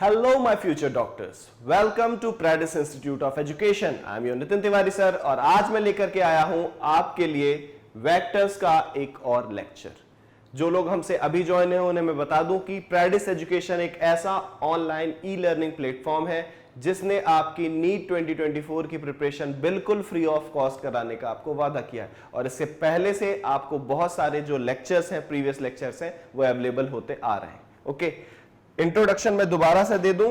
Hello my future doctors, welcome to Pradis Institute of Education. I am your Nitin Tiwari sir और आज मैं लेकर के आया हूं आपके लिए वेक्टर्स का एक और लेक्चर। जो लोग हमसे अभी ज्वाइन हैं उन्हें मैं बता दूं कि Pradis Education एक ऐसा ऑनलाइन ई लर्निंग प्लेटफॉर्म है जिसने आपकी नीट 2024 की प्रिपरेशन बिल्कुल फ्री ऑफ कॉस्ट कराने का आपको वादा किया है और इससे पहले से आपको बहुत सारे जो लेक्चर्स हैं, प्रीवियस लेक्चर्स हैं, वो अवेलेबल होते आ रहे हैं। ओके, इंट्रोडक्शन में दोबारा से दे दूं,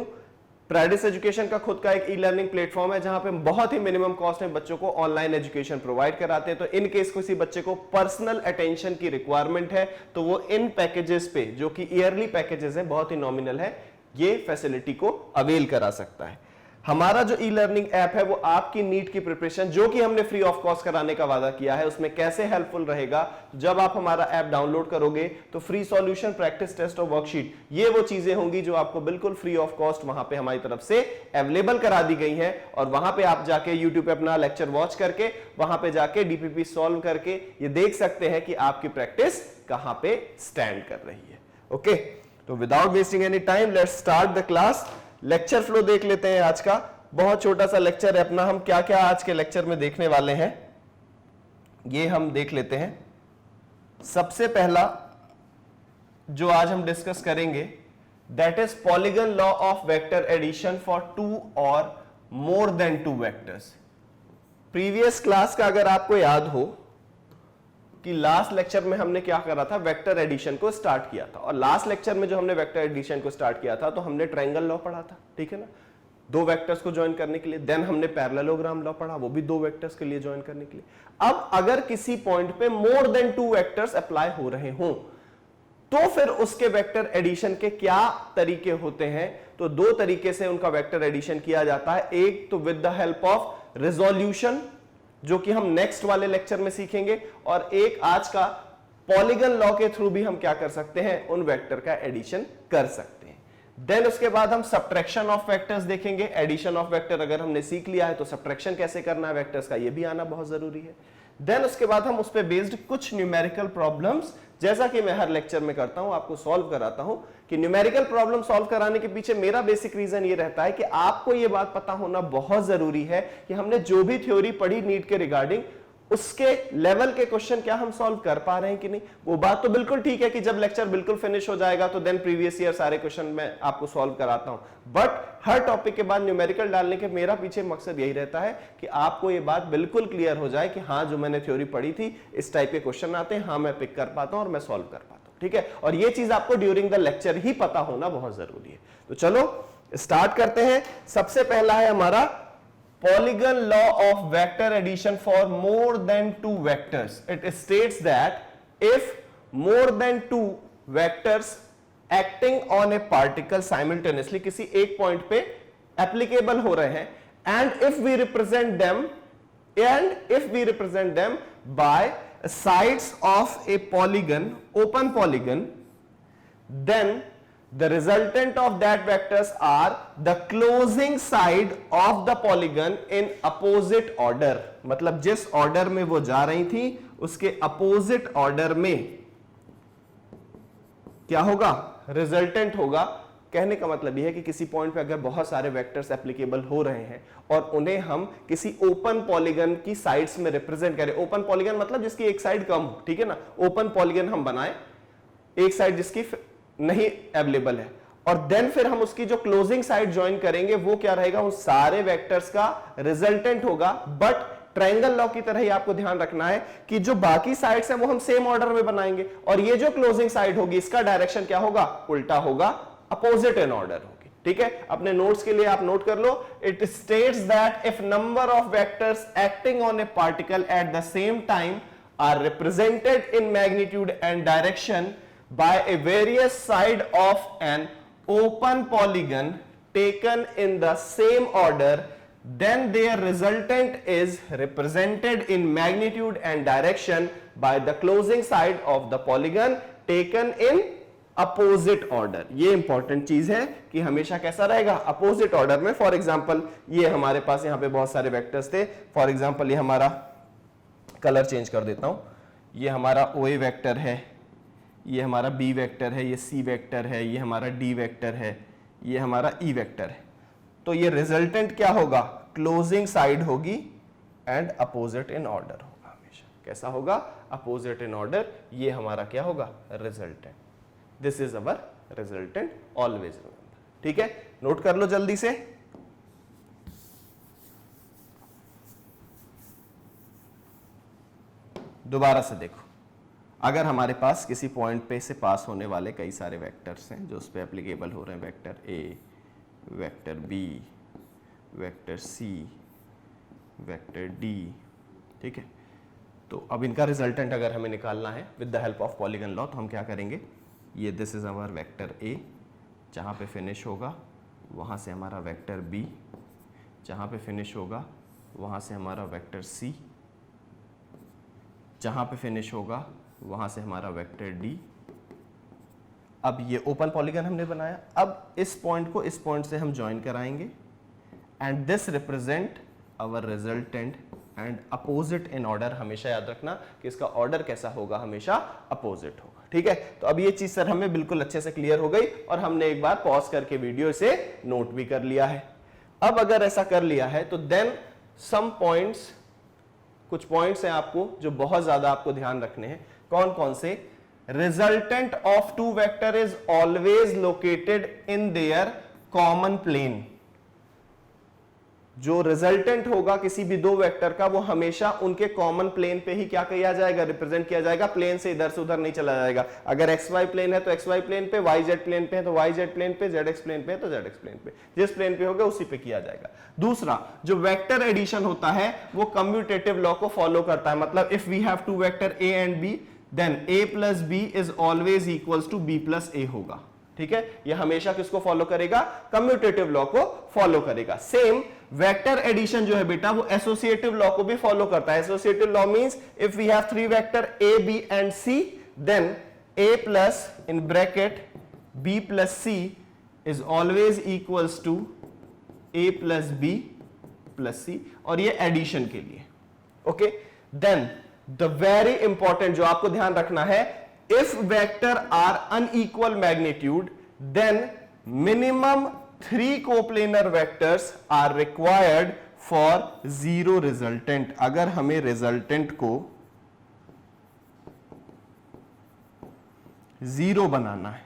Pradis एजुकेशन का खुद का एक ई लर्निंग प्लेटफॉर्म है जहां पे हम बहुत ही मिनिमम कॉस्ट में बच्चों को ऑनलाइन एजुकेशन प्रोवाइड कराते हैं। तो इन केस किसी बच्चे को पर्सनल अटेंशन की रिक्वायरमेंट है तो वो इन पैकेजेस पे, जो कि ईयरली पैकेजेस हैं, बहुत ही नॉमिनल है, ये फैसिलिटी को अवेल करा सकता है। हमारा जो ई लर्निंग ऐप है वो आपकी नीट की प्रिपरेशन, जो कि हमने फ्री ऑफ कॉस्ट कराने का वादा किया है, उसमें कैसे हेल्पफुल रहेगा। जब आप हमारा ऐप डाउनलोड करोगे तो फ्री सॉल्यूशन, प्रैक्टिस टेस्ट और वर्कशीट, ये वो चीजें होंगी जो आपको बिल्कुल फ्री ऑफ कॉस्ट वहां पे हमारी तरफ से अवेलेबल करा दी गई हैं और वहां पे आप जाके यूट्यूब पे अपना लेक्चर वॉच करके, वहां पे जाके डीपीपी सॉल्व करके ये देख सकते हैं कि आपकी प्रैक्टिस कहां पे स्टैंड कर रही है। ओके, तो without wasting any time let's start the class. Lecture flow देख लेते हैं। आज का बहुत छोटा सा लेक्चर है अपना। हम क्या क्या आज के लेक्चर में देखने वाले हैं ये हम देख लेते हैं। सबसे पहला जो आज हम डिस्कस करेंगे that is polygon law of vector addition for 2 और more than 2 vectors. Previous class का अगर आपको याद हो कि लास्ट लेक्चर में हमने क्या करा था, वेक्टर एडिशन को स्टार्ट किया था। और लास्ट लेक्चर में जो हमने वेक्टर एडिशन को स्टार्ट किया था तो हमने ट्रायंगल लॉ पढ़ा था, ठीक है ना, 2 वेक्टर्स को ज्वाइन करने के लिए। देन हमने पैरेललोग्राम लॉ पढ़ा, वो भी 2 वेक्टर्स के लिए ज्वाइन करने के लिए। अब अगर किसी पॉइंट पे मोर देन 2 वेक्टर्स अप्लाई हो रहे हों तो फिर उसके वेक्टर एडिशन के क्या तरीके होते हैं। तो 2 तरीके से उनका वेक्टर एडिशन किया जाता है। एक तो with the help of resolution, जो कि हम नेक्स्ट वाले लेक्चर में सीखेंगे, और एक आज का पॉलीगन लॉ के थ्रू भी हम क्या कर सकते हैं, उन वेक्टर का एडिशन कर सकते हैं। देन उसके बाद हम सब्ट्रैक्शन ऑफ वेक्टर्स देखेंगे। एडिशन ऑफ वेक्टर अगर हमने सीख लिया है तो सब्ट्रैक्शन कैसे करना है वेक्टर्स का, ये भी आना बहुत जरूरी है। देन उसके बाद हम उस पे बेस्ड कुछ न्यूमेरिकल प्रॉब्लम्स, जैसा कि मैं हर लेक्चर में करता हूं, आपको सॉल्व कराता हूं कि न्यूमेरिकल प्रॉब्लम सॉल्व कराने के पीछे मेरा बेसिक रीजन ये रहता है कि आपको ये बात पता होना बहुत जरूरी है कि हमने जो भी थ्योरी पढ़ी नीट के रिगार्डिंग, उसके लेवल के क्वेश्चन क्या हम सॉल्व कर पा रहे हैं कि नहीं। वो बात तो बिल्कुल ठीक है कि जब लेक्चर बिल्कुल फिनिश हो जाएगा तो देन प्रीवियस ईयर सारे क्वेश्चन मैं आपको सॉल्व कराता हूं, बट हर टॉपिक के बाद न्यूमेरिकल डालने के मेरा पीछे मकसद यही रहता है कि आपको ये बात बिल्कुल क्लियर हो जाए कि हाँ, जो मैंने थ्योरी पढ़ी थी इस टाइप के क्वेश्चन आते हैं, हाँ मैं पिक कर पाता हूं और मैं सॉल्व कर पाता हूं, ठीक है। और ये चीज आपको ड्यूरिंग द लेक्चर ही पता होना बहुत जरूरी है। तो चलो स्टार्ट करते हैं। सबसे पहला है हमारा Polygon law of vector addition for more than 2 vectors. It states that if more than 2 vectors acting on a particle simultaneously किसी एक पॉइंट पे applicable हो रहे हैं, and if we represent them by sides of a polygon, open polygon, then the resultant of that vectors are the closing side of the polygon in opposite order। मतलब जिस order में वो जा रही थी उसके अपोजिट ऑर्डर में क्या होगा, रिजल्टेंट होगा। कहने का मतलब यह है कि किसी पॉइंट पे अगर बहुत सारे वेक्टर्स एप्लीकेबल हो रहे हैं और उन्हें हम किसी ओपन पॉलीगन की साइड्स में रिप्रेजेंट करें, ओपन पॉलीगन मतलब जिसकी एक साइड कम हो, ठीक है ना, ओपन पॉलीगन हम बनाए, एक साइड जिसकी नहीं अवेलेबल है, और देन फिर हम उसकी जो क्लोजिंग साइड ज्वाइन करेंगे वो क्या रहेगा, उन सारे वेक्टर्स का रिजल्टेंट होगा। बट ट्रायंगल लॉ की तरह ही आपको ध्यान रखना है कि जो बाकी साइड्स हैं वो हम सेम ऑर्डर में बनाएंगे, और ये जो क्लोजिंग साइड होगी इसका डायरेक्शन क्या होगा, उल्टा होगा, अपोजिट इन ऑर्डर होगी, ठीक है। अपने नोट्स के लिए आप नोट कर लो। It states that if number of vectors acting on a particle at the same time are represented in magnitude and direction by a various side of an open polygon taken in the same order, then their resultant is represented in magnitude and direction by the closing side of the polygon taken in opposite order। ये important चीज है कि हमेशा कैसा रहेगा, opposite order में। For example ये हमारे पास यहाँ पे बहुत सारे वेक्टर्स थे। फॉर एग्जांपल ये हमारा, कलर चेंज कर देता हूं, ये हमारा OA वेक्टर है, ये हमारा बी वेक्टर है, ये सी वेक्टर है, ये हमारा डी वेक्टर है, ये हमारा ई वेक्टर है, तो ये रिजल्टेंट क्या होगा, क्लोजिंग साइड होगी एंड अपोजिट इन ऑर्डर होगा हमेशा। कैसा होगा, अपोजिट इन ऑर्डर। ये हमारा क्या होगा, resultant. This is our resultant, always remember. ठीक है, नोट कर लो जल्दी से। दोबारा से देखो, अगर हमारे पास किसी पॉइंट पे से पास होने वाले कई सारे वेक्टर्स हैं जो उस पर एप्लीकेबल हो रहे हैं, vector a, vector b, vector c, vector d, ठीक है, तो अब इनका रिजल्टेंट अगर हमें निकालना है with the help of polygon law, तो हम क्या करेंगे, ये this is our vector A, जहाँ पे फिनिश होगा वहाँ से हमारा वेक्टर बी, जहाँ पे फिनिश होगा वहाँ से हमारा वेक्टर सी, जहाँ पे फिनिश होगा वहाँ से हमारा वेक्टर डी। अब ये ओपन पॉलीगन हमने बनाया, अब इस पॉइंट को इस पॉइंट से हम ज्वाइन कराएंगे and this represent our resultant and opposite in order. हमेशा याद रखना कि इसका ऑर्डर कैसा होगा, हमेशा अपोजिट होगा। ठीक है, तो अब ये चीज सर हमें बिल्कुल अच्छे से क्लियर हो गई और हमने एक बार पॉज करके वीडियो से नोट भी कर लिया है। अब अगर ऐसा कर लिया है तो देन सम पॉइंट्स, कुछ पॉइंट्स हैं आपको जो बहुत ज्यादा आपको ध्यान रखने हैं। कौन कौन से, resultant of two vector is always located in their common plane. जो रिजल्टेंट होगा किसी भी दो वेक्टर का, वो हमेशा उनके कॉमन प्लेन पे ही क्या किया जाएगा, रिप्रेजेंट किया जाएगा। प्लेन से इधर से उधर नहीं चला जाएगा। अगर एक्स वाई प्लेन है तो एक्स वाई प्लेन पे, वाई जेड प्लेन पे है तो वाई जेड प्लेन पे, जेड एक्स प्लेन पे है तो जेड एक्स प्लेन पे, जिस प्लेन पे होगा उसी पे किया जाएगा। दूसरा, जो वेक्टर एडिशन होता है वो कम्यूटेटिव लॉ को फॉलो करता है। मतलब if we have two vector A and B, then a plus B is always equals to b plus A होगा। ठीक है, ये हमेशा किसको फॉलो करेगा, कम्यूटेटिव लॉ को फॉलो करेगा। सेम वेक्टर एडिशन जो है बेटा वो एसोसिएटिव लॉ को भी फॉलो करता है। Associative law means if we have three vector a b and c, then a plus in bracket b plus c is always equals to a plus b plus c, और ये addition के लिए। Okay, then the very important जो आपको ध्यान रखना है, if vector are unequal magnitude then minimum 3 coplanar vectors are required for zero resultant. अगर हमें रिजल्टेंट को जीरो बनाना है,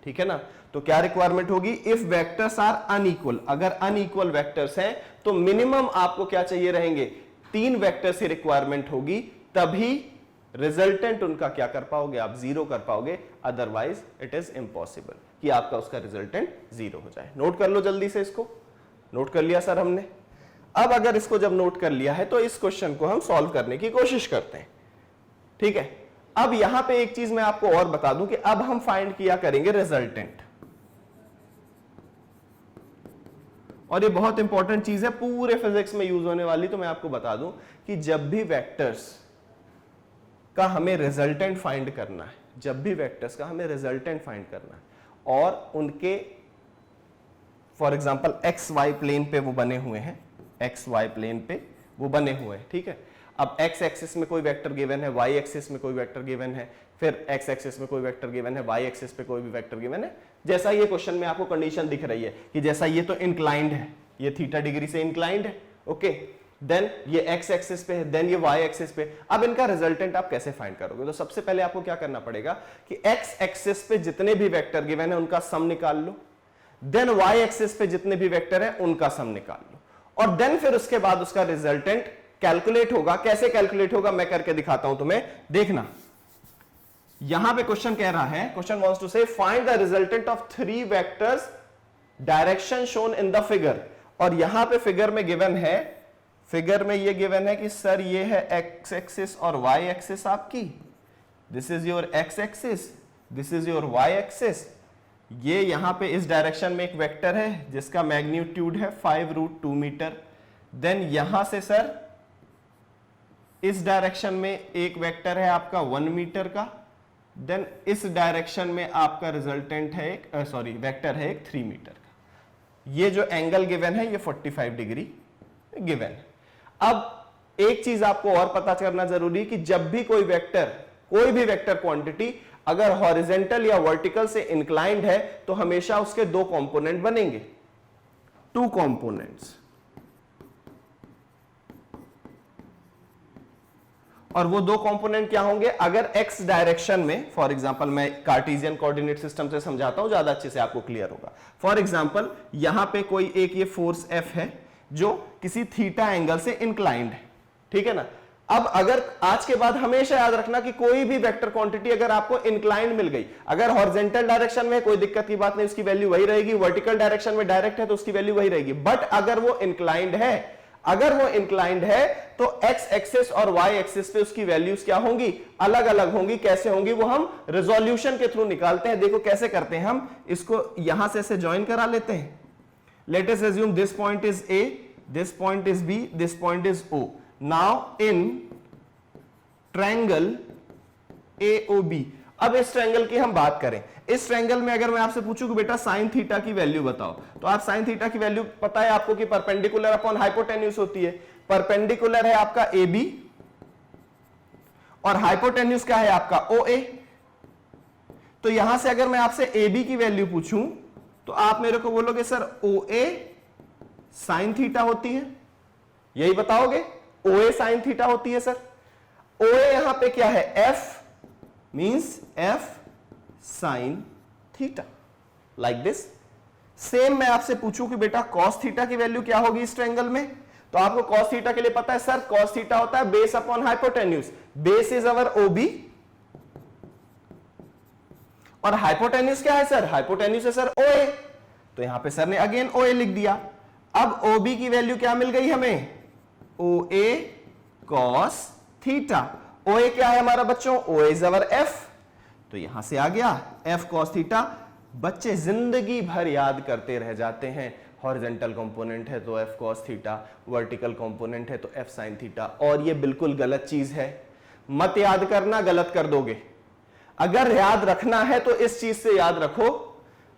ठीक है ना, तो क्या रिक्वायरमेंट होगी, इफ वेक्टर्स आर अनइक्वल। अगर अनइक्वल वेक्टर्स हैं तो मिनिमम आपको क्या चाहिए रहेंगे, 3 वेक्टर्स की रिक्वायरमेंट होगी, तभी रिजल्टेंट उनका क्या कर पाओगे, आप जीरो कर पाओगे। अदरवाइज इट इज इम्पॉसिबल कि आपका उसका रिजल्टेंट जीरो हो जाए। नोट कर लो जल्दी से, इसको नोट कर लिया सर हमने। अब अगर इसको जब नोट कर लिया है तो इस क्वेश्चन को हम सॉल्व करने की कोशिश करते हैं। ठीक है, अब यहां पे एक चीज मैं आपको और बता दूं कि अब हम फाइंड किया करेंगे रिजल्टेंट, और ये बहुत इंपॉर्टेंट चीज है, पूरे फिजिक्स में यूज होने वाली। तो मैं आपको बता दूं कि जब भी वेक्टर्स का हमें रिजल्टेंट फाइंड करना है, जब भी वेक्टर्स का हमें रिजल्टेंट फाइंड करना है और उनके for example x y plane पे वो बने हुए हैं, एक्स वाई प्लेन पे वो बने हुए हैं, ठीक है। अब एक्स एक्सिस में कोई वेक्टर गिवन है, वाई एक्सिस में कोई वेक्टर गिवन है, फिर एक्स एक्सिस में कोई वेक्टर गिवन है, वाई एक्सिस पे कोई भी वेक्टर गिवन है। जैसा ये क्वेश्चन में आपको कंडीशन दिख रही है कि जैसा ये तो इंक्लाइंड है, ये थीटा डिग्री से इंक्लाइंड है, ओके, देन ये एक्स एक्सिस पे है, देन ये वाई एक्सिस पे। अब इनका रिजल्टेंट आप कैसे फाइंड करोगे, तो सबसे पहले आपको क्या करना पड़ेगा कि एक्स एक्सिस पे जितने भी वेक्टर गिवन है उनका सम निकाल लो, देन वाई एक्सिस पे जितने भी वेक्टर है उनका सम निकाल लो, और देन फिर उसके बाद उसका रिजल्टेंट कैलकुलेट होगा। कैसे कैलकुलेट होगा मैं करके दिखाता हूं तुम्हें, देखना। यहां पे क्वेश्चन कह रहा है, क्वेश्चन वांट्स टू से find the resultant of 3 vectors direction shown in the figure. और यहां पे फिगर में गिवन है, फिगर में ये गिवन है कि सर ये है एक्स एक्सिस और वाई एक्सिस आपकी, this is your x axis, this is your y axis. ये यहां पे इस डायरेक्शन में एक वेक्टर है जिसका मैग्नीट्यूड है 5√2 मीटर। देन यहां से सर इस डायरेक्शन में एक वेक्टर है आपका 1 मीटर का, देन इस डायरेक्शन में आपका रिजल्टेंट है एक वेक्टर है एक 3 मीटर का। ये जो एंगल गिवन है ये 45 डिग्री गिवन है। अब एक चीज आपको और पता करना जरूरी है कि जब भी कोई वेक्टर कोई भी वेक्टर क्वांटिटी अगर हॉरिजेंटल या वर्टिकल से इंक्लाइंड है तो हमेशा उसके दो कंपोनेंट बनेंगे, टू कंपोनेंट्स। और वो दो कंपोनेंट क्या होंगे, अगर x डायरेक्शन में, फॉर एग्जांपल मैं कार्टेशियन कोऑर्डिनेट सिस्टम से समझाता हूं, ज्यादा अच्छे से आपको क्लियर होगा। फॉर एग्जांपल यहां पे कोई एक ये फोर्स F है जो किसी थीटा एंगल से इंक्लाइंड है, ठीक है ना। अब अगर आज के बाद हमेशा याद रखना कि कोई भी वेक्टर क्वांटिटी अगर आपको इंक्लाइंड मिल गई, अगर हॉरिजॉन्टल डायरेक्शन में कोई दिक्कत की बात नहीं, उसकी वैल्यू वही रहेगी, वर्टिकल डायरेक्शन में डायरेक्ट है तो उसकी वैल्यू वही रहेगी। बट अगर वो इंक्लाइंड है, तो x एक्सिस और y एक्सिस पे उसकी वैल्यूज क्या होंगी, अलग अलग होंगी। कैसे होंगी वो हम रिजोल्यूशन के थ्रू निकालते हैं। देखो कैसे करते हैं, हम इसको यहां से ऐसे ज्वाइन करा लेते हैं। Let us assume this point is a, this point is b, this point is o. Now in triangle AOB, अब इस ट्रायंगल की हम बात करें। इस ट्रायंगल में अगर मैं आपसे पूछूं कि बेटा साइन थीटा की वैल्यू बताओ, तो आप साइन थीटा की वैल्यू पता है आपको कि परपेंडिकुलर अपॉन हाइपोटेन्यूज होती है। परपेंडिकुलर है आपका AB और हाइपोटेन्यूज क्या है आपका OA। तो यहां से अगर मैं आपसे AB की वैल्यू पूछूं तो आप मेरे को बोलोगे सर OA साइन थीटा होती है, यही बताओगे, OA साइन थीटा होती है सर। OA यहां पे क्या है, F means F sine theta, like this. Same मैं आपसे पूछूं कि बेटा कॉस थीटा की वैल्यू क्या होगी इस ट्रायंगल में, तो आपको कॉस थीटा के लिए पता है सर, कॉस थीटा होता है base upon hypotenuse. Base is our OB और हाइपोटेन्यूज क्या है सर, हाइपोटेन्यूज है सर OA। तो यहां पे सर ने अगेन OA लिख दिया। अब OB की वैल्यू क्या मिल गई हमें, OA cos थीटा। OA क्या है हमारा बच्चों, OA इज अवर F, तो यहां से आ गया F cos थीटा। बच्चे जिंदगी भर याद करते रह जाते हैं, हॉरिजॉन्टल कंपोनेंट है तो F cos theta, vertical component है तो F sin थीटा। और ये बिल्कुल गलत चीज है, मत याद करना, गलत कर दोगे। अगर याद रखना है तो इस चीज से याद रखो।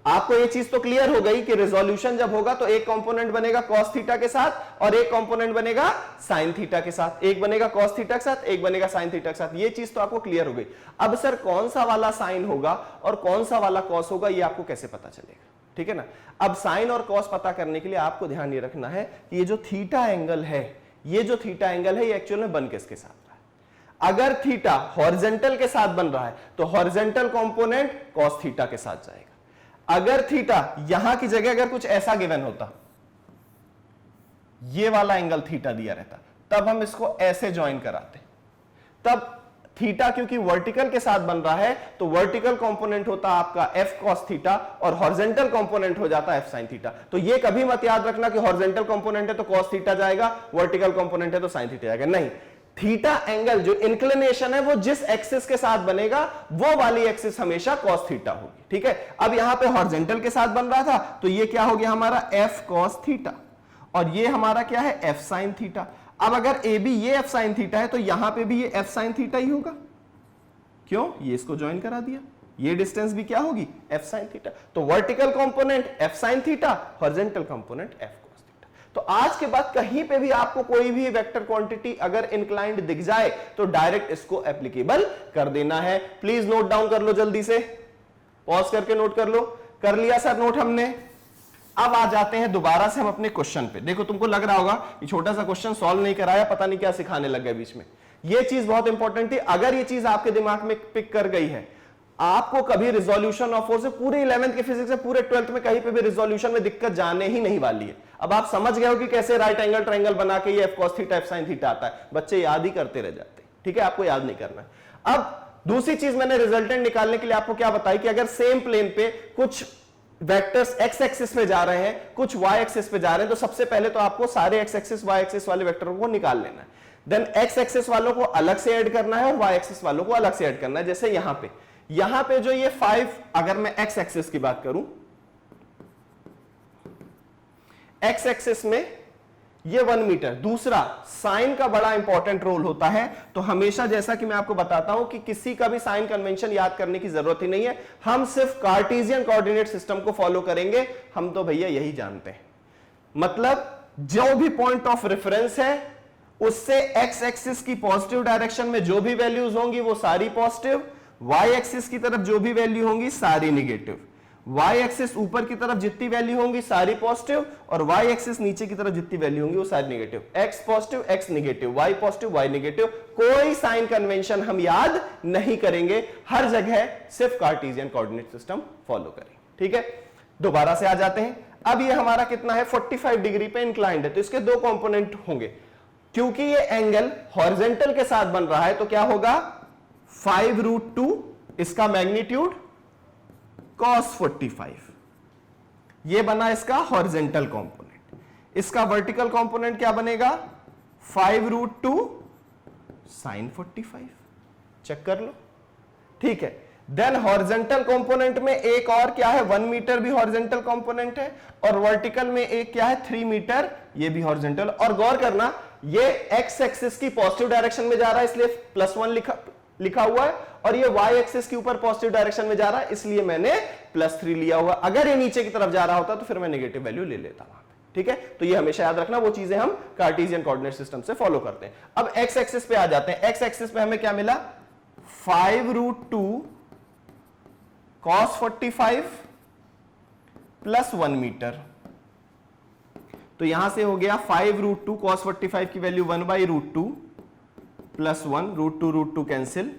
आपको ये चीज तो क्लियर हो गई कि रिजोल्यूशन जब होगा तो एक कंपोनेंट बनेगा cos थीटा के साथ और एक कंपोनेंट बनेगा sin थीटा के साथ, एक बनेगा cos थीटा के साथ, एक बनेगा sin थीटा के साथ। ये चीज तो आपको क्लियर हो गई। अब सर कौन सा वाला sin होगा और कौन सा वाला cos होगा, ये आपको कैसे पता चलेगा, ठीक है ना। अब sin और cos पता करने के लिए आपको ध्यान ये रखना है कि ये जो थीटा एंगल है, ये जो थीटा एंगल है, ये एक्चुअल में बन किसके साथ रहा है। अगर थीटा हॉरिजॉन्टल के साथ बन रहा है तो हॉरिजॉन्टल कंपोनेंट cos थीटा के साथ जाएगा। अगर थीटा यहां की जगह अगर कुछ ऐसा गिवन होता, ये वाला एंगल थीटा दिया रहता, तब हम इसको ऐसे ज्वाइन कराते। तब थीटा क्योंकि वर्टिकल के साथ बन रहा है तो वर्टिकल कंपोनेंट होता आपका F cos थीटा और हॉरिजॉन्टल कंपोनेंट हो जाता F sin थीटा। तो ये कभी मत याद रखना कि हॉरिजॉन्टल कंपोनेंट है तो cos थीटा जाएगा, वर्टिकल कंपोनेंट है तो sin थीटा जाएगा, नहीं। थीटा एंगल जो इंक्लिनेशन है वो जिस एक्सिस के साथ बनेगा वो वाली एक्सिस हमेशा cos थीटा होगी, ठीक है। अब यहां पे हॉरिजॉन्टल के साथ बन रहा था तो ये क्या हो गया हमारा F cos थीटा और ये हमारा क्या है F sin थीटा। अब अगर AB ये F sin थीटा है तो यहां पे भी ये F sin थीटा ही होगा, क्यों, ये इसको ज्वाइन करा दिया। ये डिस्टेंस भी क्या होगी F sin थीटा। तो vertical component F sin theta, horizontal component F cos theta. तो आज के बाद कहीं पे भी आपको कोई भी वेक्टर क्वांटिटी अगर इंक्लाइंड दिख जाए तो डायरेक्ट इसको एप्लीकेबल कर देना है। प्लीज नोट डाउन कर लो, जल्दी से पॉज करके नोट कर लो। कर लिया सर नोट हमने। अब आ जाते हैं दोबारा से हम अपने क्वेश्चन पे। देखो तुमको लग रहा होगा ये छोटा सा क्वेश्चन सॉल्व नहीं कराया, पता नहीं क्या सिखाने लग गया बीच में। ये चीज बहुत इंपॉर्टेंट थी। अगर ये चीज आपके दिमाग में पिक कर गई है, आपको कभी रिजोल्यूशन ऑफ फोर्स से पूरे 11th के फिजिक्स से पूरे 12th में कहीं पे भी रिजोल्यूशन में दिक्कत जाने ही नहीं वाली है। अब आप समझ गए हो कि कैसे राइट एंगल ट्रायंगल बना के ये F cos theta F sin theta आता है। बच्चे याद ही करते रह जाते हैं, ठीक है, आपको याद नहीं करना है। अब दूसरी चीज मैंने रिजल्टेंट निकालने के लिए आपको क्या बताई कि अगर सेम प्लेन पे कुछ वेक्टर्स x एक्सिस पे जा रहे हैं, कुछ y एक्सिस पे जा रहे हैं, तो सबसे पहले तो आपको सारे x एक्सिस y एक्सिस वाले वेक्टरों को निकाल लेना है। देन x एक्सिस वालों को अलग से ऐड करना है और y एक्सिस वालों को अलग से ऐड करना है। जैसे यहां पे जो ये 5, अगर मैं x एक्सिस की बात करूं, x एक्सिस में ये 1 मीटर। दूसरा, साइन का बड़ा इंपॉर्टेंट रोल होता है। तो हमेशा जैसा कि मैं आपको बताता हूं कि किसी का भी साइन कन्वेंशन याद करने की जरूरत ही नहीं है, हम सिर्फ कार्टेशियन कोऑर्डिनेट सिस्टम को फॉलो करेंगे। हम तो भैया यही जानते हैं, मतलब जो भी पॉइंट ऑफ रेफरेंस है उससे एक्स एक्सिस की पॉजिटिव डायरेक्शन में जो भी वैल्यूज होंगी वो सारी पॉजिटिव, वाई एक्सिस की तरफ जो भी वैल्यू होंगी सारी निगेटिव। वाई एक्सिस ऊपर की तरफ जितनी वैल्यू होंगी सारी पॉजिटिव, और वाई एक्सिस नीचे की तरफ जितनी वैल्यू होंगी वो सारी negative. X positive x negative, y positive y negative. कोई साइन कन्वेंशन हम याद नहीं करेंगे, हर जगह सिर्फ कार्टेशियन कोऑर्डिनेट सिस्टम फॉलो करें। ठीक है, दोबारा से आ जाते हैं। अब ये हमारा कितना है, 45 डिग्री पे इंक्लाइंड है, तो इसके दो कंपोनेंट होंगे। क्योंकि ये एंगल हॉरिजॉन्टल के साथ बन रहा है तो क्या होगा, 5√2 इसका मैग्नीट्यूड cos 45, ये बना इसका हॉरिजॉन्टल कंपोनेंट। इसका वर्टिकल कंपोनेंट क्या बनेगा, 5√2 sin 45। चेक कर लो, ठीक है। देन हॉरिजॉन्टल कंपोनेंट में एक और क्या है, 1 मीटर भी हॉरिजॉन्टल कंपोनेंट है, और वर्टिकल में एक क्या है, 3 मीटर, ये भी हॉरिजॉन्टल। और गौर करना, ये एक्स एक्सिस की पॉजिटिव डायरेक्शन में जा रहा है इसलिए +1 लिखा हुआ है, और ये y एक्सिस के ऊपर पॉजिटिव डायरेक्शन में जा रहा है इसलिए मैंने +3 लिया हुआ। अगर ये नीचे की तरफ जा रहा होता तो फिर मैं नेगेटिव वैल्यू ले लेता वहां पे। ठीक है, तो ये हमेशा याद रखना, वो चीजें हम कार्टेशियन कोऑर्डिनेट सिस्टम से फॉलो करते हैं। अब x एक्सिस पे आ जाते हैं। x एक्सिस पे हमें क्या मिला, 5√2 cos 45 प्लस 1 मीटर। तो यहां से हो गया 5√2 cos 45 की वैल्यू 1/√2 प्लस 1, √2 कैंसिल,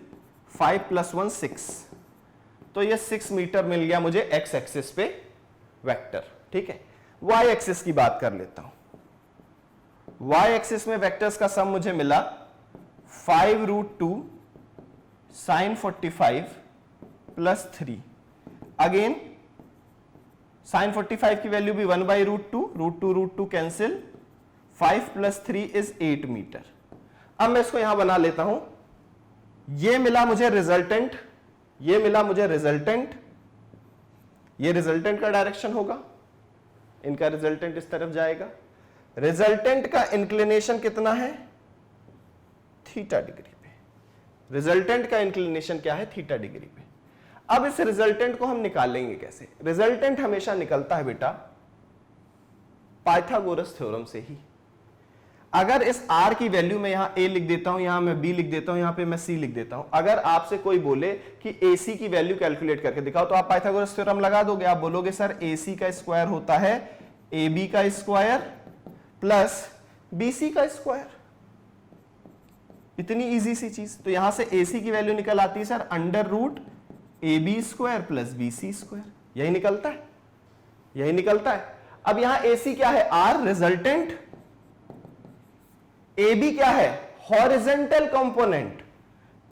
5 + 1 6, तो ये 6 मीटर मिल गया मुझे x एक्सिस पे वेक्टर। ठीक है, y एक्सिस की बात कर लेता हूं। y एक्सिस में वेक्टर्स का सम मुझे मिला 5√2 sin 45 प्लस 3। अगेन sin 45 की वैल्यू भी 1/√2, √2 कैंसिल, 5 + 3 इज 8 मीटर। अब मैं इसको यहां बना लेता हूं। ये मिला मुझे रिजल्टेंट, ये मिला मुझे रिजल्टेंट, ये रिजल्टेंट का डायरेक्शन होगा, इनका रिजल्टेंट इस तरफ जाएगा। रिजल्टेंट का इंक्लिनेशन कितना है, थीटा डिग्री पे। रिजल्टेंट का इंक्लिनेशन क्या है, थीटा डिग्री पे। अब इस रिजल्टेंट को हम निकालेंगे कैसे। रिजल्टेंट हमेशा निकलता है बेटा पाइथागोरस थ्योरम से ही। अगर इस r की वैल्यू में यहां a लिख देता हूं, यहां मैं b लिख देता हूं, यहां पे मैं c लिख देता हूं। अगर आपसे कोई बोले कि ac की वैल्यू कैलकुलेट करके दिखाओ तो आप पाइथागोरस थ्योरम लगा दोगे। आप बोलोगे सर ac का स्क्वायर होता है ab का स्क्वायर प्लस bc का स्क्वायर। इतनी इजी सी चीज। तो यहां से ac की वैल्यू निकल आती है सर √ab² प्लस bc²। यही निकलता है, यही निकलता है। अब यहां ac क्या है, r रिजल्टेंट, AB क्या है, हॉरिजॉन्टल कंपोनेंट,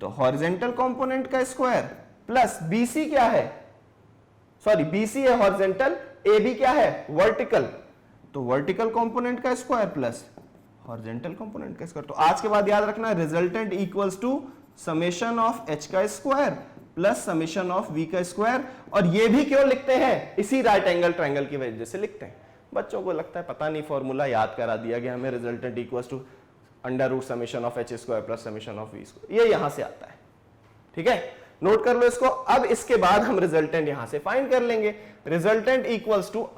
तो हॉरिजॉन्टल कंपोनेंट का स्क्वायर प्लस BC क्या है, सॉरी BC है हॉरिजॉन्टल, AB क्या है वर्टिकल, तो वर्टिकल कंपोनेंट का स्क्वायर प्लस हॉरिजॉन्टल कंपोनेंट का स्क्वायर। तो आज के बाद याद रखना resultant equals to summation of h का square plus summation of v का स्क्वायर। और ये भी क्यों लिखते हैं, इसी राइट एंगल ट्रायंगल की वजह से लिखते हैं। बच्चों को लगता है पता नहीं, फॉर्मूला याद करा दिया गया हमें, resultant equals to √ summation of h² plus summation of v², ये यहां से आता है। ठीक है, नोट कर लो इसको। अब इसके बाद हम रिजल्टेंट यहां से फाइंड कर लेंगे। Resultant equals to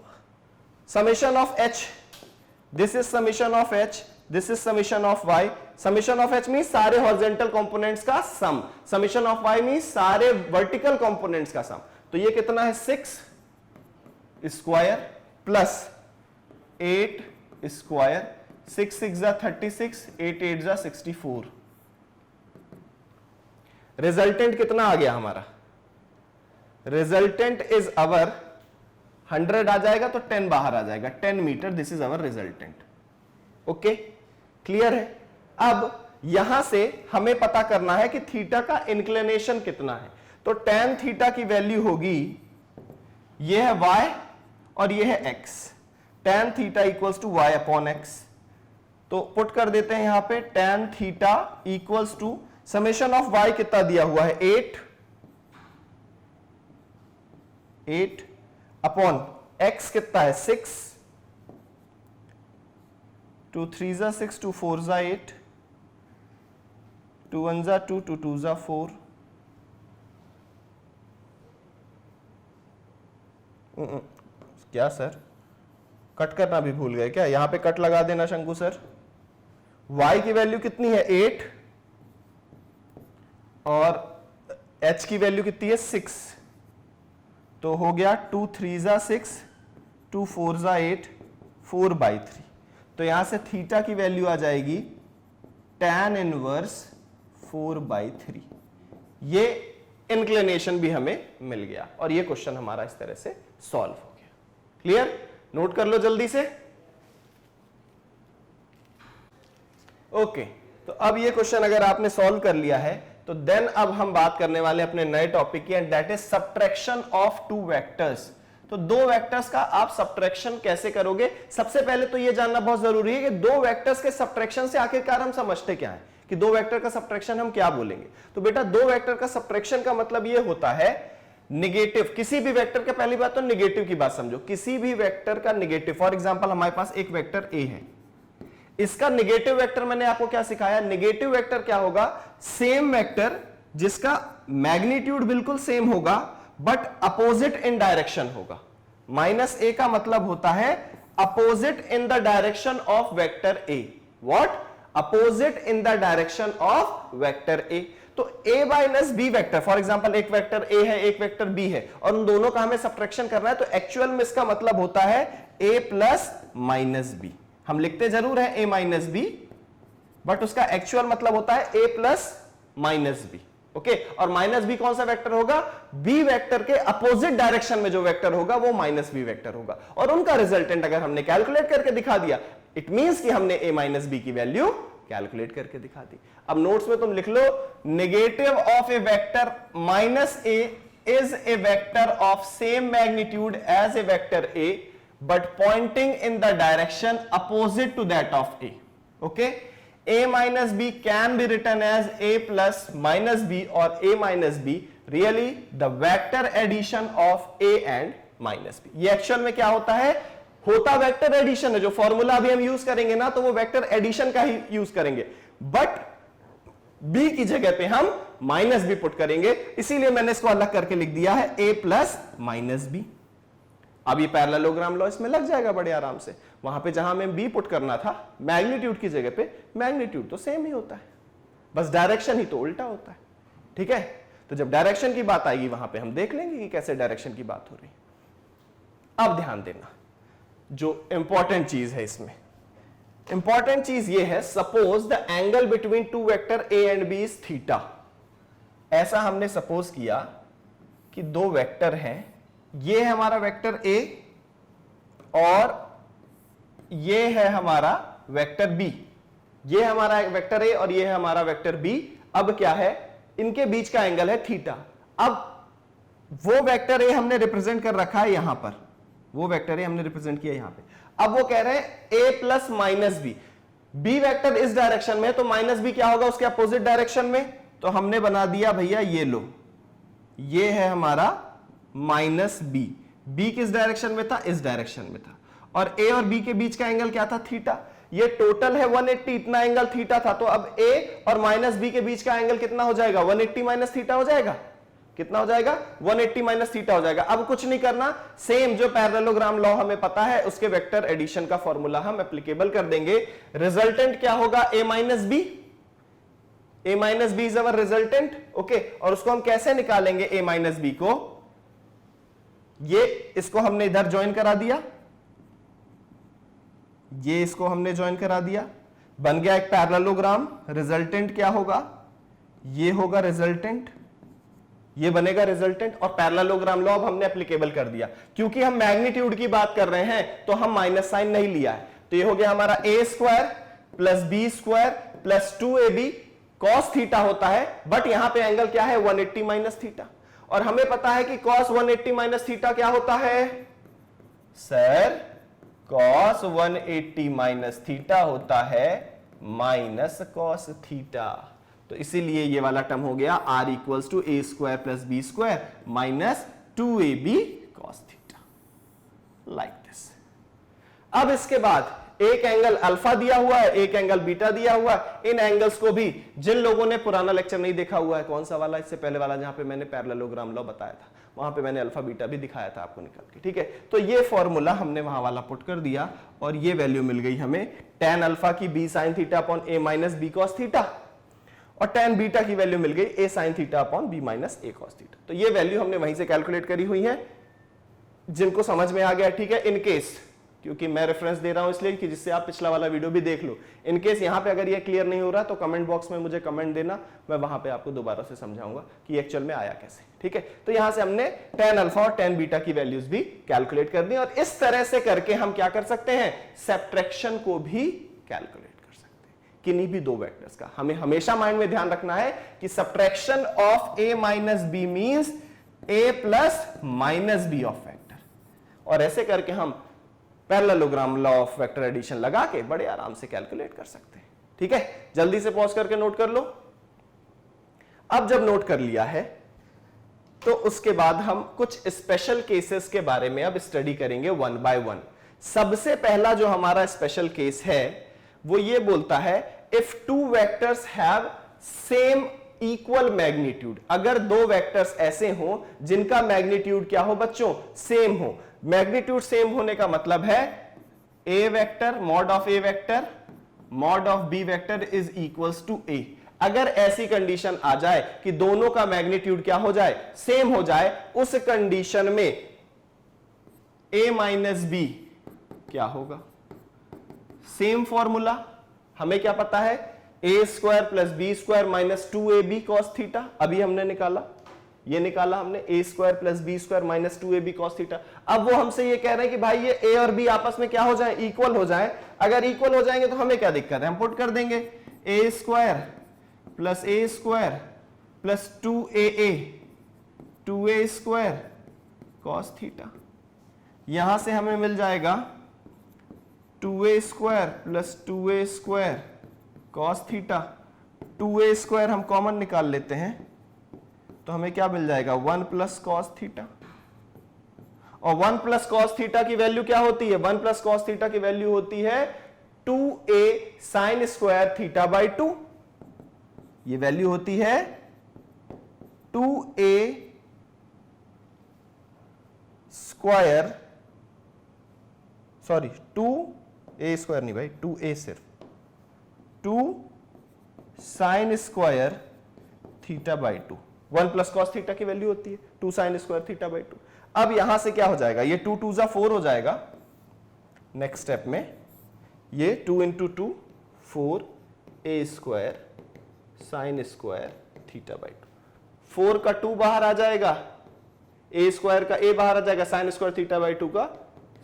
summation of h, this is summation of h, this is summation of y। Summation of h means सारे हॉरिजॉन्टल कंपोनेंट्स का sum, summation of y means सारे वर्टिकल कंपोनेंट्स का sum. तो ये कितना है 6 स्क्वायर प्लस 8 स्क्वायर, 6 6 जा 36, 8 8 जा 64। रिजल्टेंट कितना आ गया हमारा, रिजल्टेंट इज अवर 100 आ जाएगा तो 10 बाहर आ जाएगा, 10 meter, this is our resultant. Okay, clear है। अब यहां से हमें पता करना है कि थीटा का इंक्लिनेशन कितना है। तो tan थीटा की वैल्यू होगी, यह है y और यह है x, tan theta equals to y upon x। तो पुट कर देते हैं यहां पे tan theta equals to summation of y कितना दिया हुआ है 8 अपॉन x कितना है 6, 2 3 जा 6, 2 4 जा 8, 2 1 जा 2, 2 2 जा 4। क्या सर, कट करना भी भूल गए क्या, यहां पे कट लगा देना शंकु सर, y की वैल्यू कितनी है 8 और h की वैल्यू कितनी है 6, तो हो गया 2 3 जा 6, 2 4 जा 8, 4/3। तो यहां से थीटा की वैल्यू आ जाएगी tan इनवर्स 4/3। ये इंक्लिनेशन भी हमें मिल गया और ये क्वेश्चन हमारा इस तरह से सॉल्व हो गया। क्लियर? नोट कर लो जल्दी से। ओके, तो अब ये क्वेश्चन अगर आपने सॉल्व कर लिया है तो देन अब हम बात करने वाले अपने नए टॉपिक की, and that is subtraction of two vectors. तो दो वेक्टर्स का आप सब्ट्रैक्शन कैसे करोगे? सबसे पहले तो ये जानना बहुत जरूरी है कि दो वेक्टर्स के सब्ट्रैक्शन से आखिरकार हम समझते क्या है, कि दो वेक्टर का सब्ट्रैक्शन हम क्या बोलेंगे। तो बेटा दो वेक्टर का सब्ट्रैक्शन का मतलब ये होता है नेगेटिव, किसी भी वेक्टर का, पहली बात तो नेगेटिव की बात समझो, किसी भी वेक्टर का नेगेटिव। फॉर एग्जांपल हमारे पास एक वेक्टर ए है, इसका नेगेटिव वेक्टर मैंने आपको क्या सिखाया? नेगेटिव वेक्टर क्या होगा? सेम वेक्टर जिसका मैग्नीट्यूड बिल्कुल सेम होगा बट अपोजिट इन डायरेक्शन होगा। -a का मतलब होता है opposite in the direction of vector a. What? Opposite in the direction of vector a. तो a minus b vector, for example एक वेक्टर a है एक वेक्टर b है और उन दोनों का हमें सब्ट्रैक्शन करना है, तो एक्चुअल में इसका मतलब होता है a प्लस माइनस बी। हम लिखते जरूर है a माइनस बी, बट उसका एक्चुअल मतलब होता है a plus minus b. Okay, और माइनस बी कौन सा वेक्टर होगा? बी वेक्टर के अपोजिट डायरेक्शन में जो वेक्टर होगा वो माइनस बी वेक्टर होगा, और उनका रिजल्टेंट अगर हमने कैलकुलेट करके दिखा दिया, इट मींस कि हमने a माइनस बी की वैल्यू कैलकुलेट करके दिखा दी। अब नोट्स में तुम लिख लो, negative of a vector minus a is a vector of same magnitude as a vector a but pointing in the direction opposite to that of a. Okay, a minus b can be written as a plus minus b or a minus b, really the vector addition of a and minus b. ये actual में क्या होता है? होता vector addition है। जो formula अभी हम यूज करेंगे ना, तो वो वेक्टर एडिशन का ही यूज करेंगे, बट b की जगह पे हम माइनस बी पुट करेंगे, इसीलिए मैंने इसको अलग करके लिख दिया है a प्लस माइनस बी। अब ये पैरेललोग्राम लॉ इसमें लग जाएगा बड़े आराम से। वहां पे जहां हमें बी पुट करना था मैग्नीट्यूड की जगह पे, मैग्नीट्यूड तो सेम ही होता है, बस डायरेक्शन ही तो उल्टा होता है। ठीक है, तो जब डायरेक्शन की बात आएगी वहां पे हम देख लेंगे कि कैसे डायरेक्शन की बात हो रही है। अब ध्यान देना, जो इंपॉर्टेंट चीज है इसमें, इंपॉर्टेंट चीज ये है, suppose the angle between two vector A and b is theta. ऐसा हमने सपोज किया कि दो वेक्टर हैं, ये है हमारा वेक्टर ए और ये है हमारा वेक्टर बी। ये है हमारा वेक्टर ए और ये है हमारा वेक्टर बी। अब क्या है? इनके बीच का एंगल है थीटा। अब वो वेक्टर ए हमने रिप्रेजेंट कर रखा है यहां पर, वो वेक्टर ए हमने रिप्रेजेंट किया यहां पे। अब वो कह रहे हैं A plus minus B, B vector इस डायरेक्शन में, तो माइनस बी क्या होगा उसके अपोजिट डायरेक्शन में। तो हमने बना दिया भैया, ये लो, ये है हमारा माइनस बी। बी किस डायरेक्शन में था? इस डायरेक्शन में था, और ए और बी के बीच का एंगल क्या था? थीटा। ये टोटल है 180, इतना एंगल थीटा था। तो अब ए और माइनस बी के बीच का एंगल कितना हो जाएगा? 180 माइनस थीटा हो जाएगा। कितना हो जाएगा? 180 माइनस थीटा हो जाएगा। अब कुछ नहीं करना, सेम जो पैरेललोग्राम लॉ हमें पता है उसके वेक्टर एडिशन का फॉर्मूला हम एप्लीकेबल कर देंगे। रिजल्टेंट क्या होगा? A minus B. A minus B is our resultant. Okay, और उसको हम कैसे निकालेंगे? ए माइनस बी को, ये इसको हमने इधर ज्वाइन करा दिया, ये इसको हमने ज्वाइन करा दिया, बन गया एक पैरेललोग्राम। रिजल्टेंट क्या होगा? ये होगा रिजल्टेंट, ये बनेगा रिजल्टेंट, और पैरेललोग्राम लॉ अब हमने एप्लीकेबल कर दिया। क्योंकि हम मैग्नीट्यूड की बात कर रहे हैं तो हम माइनस साइन नहीं लिया है, तो ये हो गया हमारा A square plus B square plus 2ab cos theta होता है, बट यहां पे एंगल क्या है? 180 माइनस थीटा। और हमें पता है कि cos 180 माइनस थीटा क्या होता है? सर cos 180 माइनस थीटा होता है माइनस cos थीटा। तो इसीलिए ये वाला टर्म हो गया r equals to a square plus B square minus 2ab cos theta, like this. अब इसके बाद एक एंगल अल्फा दिया हुआ है, एक एंगल बीटा दिया हुआ है। इन एंगल्स को भी, जिन लोगों ने पुराना लेक्चर नहीं देखा हुआ है, कौन सा वाला, इससे पहले वाला जहां पे मैंने पैरेललोग्राम लॉ बताया था, वहां पे मैंने अल्फा बीटा भी दिखाया था आपको निकाल के, ठीक है। तो ये फॉर्मूला हमने वहां वाला पुट कर दिया और ये वैल्यू मिल गई हमें tan अल्फा की b sin theta upon a minus b cos theta, और tan बीटा की वैल्यू मिल गई a sin theta upon b minus a cos theta. तो ये वैल्यू हमने वहीं से कैलकुलेट करी हुई है, जिनको समझ में आ गया ठीक है। इन केस, क्योंकि मैं रेफरेंस दे रहा हूं इसलिए कि जिससे आप पिछला वाला वीडियो भी देख लो, इन केस यहां पे अगर ये क्लियर नहीं हो रहा तो कमेंट बॉक्स में मुझे कमेंट देना, मैं वहां पे आपको दोबारा से समझाऊंगा कि एक्चुअल में आया कैसे, ठीक है। तो यहां से हमने tan अल्फा और tan बीटा की वैल्यूज भी कैलकुलेट कर दी, और इस तरह से करके हम क्या कर सकते हैं, सब्ट्रैक्शन को भी कैलकुलेट कर सकते हैं किन्हीं भी दो वेक्टर्स का। हमें हमेशा माइंड में ध्यान रखना है कि subtraction of a minus b means a plus minus b of vector, और ऐसे करके हम parallelogram law of vector addition लगा के बड़े आराम से कैलकुलेट कर सकते हैं, ठीक है। जल्दी से पॉज करके नोट कर लो। अब जब नोट कर लिया है तो उसके बाद हम कुछ स्पेशल केसेस के बारे में अब स्टडी करेंगे वन बाय वन। सबसे पहला जो हमारा स्पेशल केस है वो ये बोलता है, if two vectors have same equal magnitude, अगर दो वेक्टर्स ऐसे हों जिनका मैग्नीट्यूड क्या हो बच्चों, सेम हो। मैग्नीट्यूड सेम होने का मतलब है a vector mod of a vector mod of b vector is equals to a। अगर ऐसी कंडीशन आ जाए कि दोनों का मैग्नीट्यूड क्या हो जाए, सेम हो जाए, उस कंडीशन में a माइनस b क्या होगा, सेम फॉर्मूला। हमें क्या पता है, a square plus B square minus 2ab cos theta, अभी हमने निकाला, ये निकाला हमने a square plus B square minus 2ab cos theta. अब वो हमसे ये कह रहे हैं कि भाई ये a और b आपस में क्या हो जाए, इक्वल हो जाए। अगर इक्वल हो जाएंगे तो हमें क्या दिक्कत है, हम पुट कर देंगे a square plus a square plus 2a square cos theta. यहां से हमें मिल जाएगा 2a square plus 2a square cos theta. 2a square हम कॉमन निकाल लेते हैं तो हमें क्या मिल जाएगा, 1 प्लस cos थीटा। और 1 प्लस cos थीटा की वैल्यू क्या होती है, 1 प्लस cos थीटा की वैल्यू होती है 2a sine square theta by 2। ये वैल्यू होती है 2a square, sorry 2a square नहीं भाई, 2a सिर्फ, 2 sine square theta by 2। 1 plus cos theta की वैल्यू होती है 2 साइन स्क्वायर थीटा बाई 2। अब यहां से क्या हो जाएगा, ये 2 2 4 हो जाएगा। नेक्स्ट स्टेप में ये 2 into 2 4 a square sine square theta by 2। 4 का 2 बाहर आ जाएगा, a स्क्वायर का a बाहर आ जाएगा, साइन स्क्वायर थीटा बाई 2 का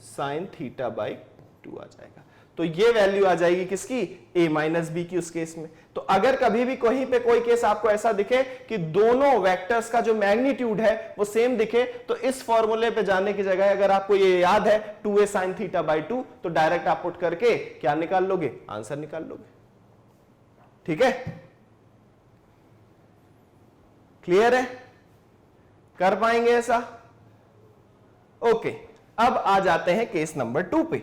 साइन थीटा बाई 2 आ जाएगा। तो ये वैल्यू आ जाएगी किसकी, a माइनस बी की उस केस में। तो अगर कभी भी कहीं पे कोई केस आपको ऐसा दिखे कि दोनों वेक्टर्स का जो मैग्नीट्यूड है वो सेम दिखे, तो इस फॉर्मूले पे जाने की जगह अगर आपको ये याद है 2a साइन थीटा बाई 2, तो डायरेक्ट आप पुट करके क्या निकाल लोगे, आंसर निकाल लोगे, ठीक है। क्लियर है, कर पाएंगे ऐसा, ओके। अब आ जाते हैं केस नंबर 2 पे।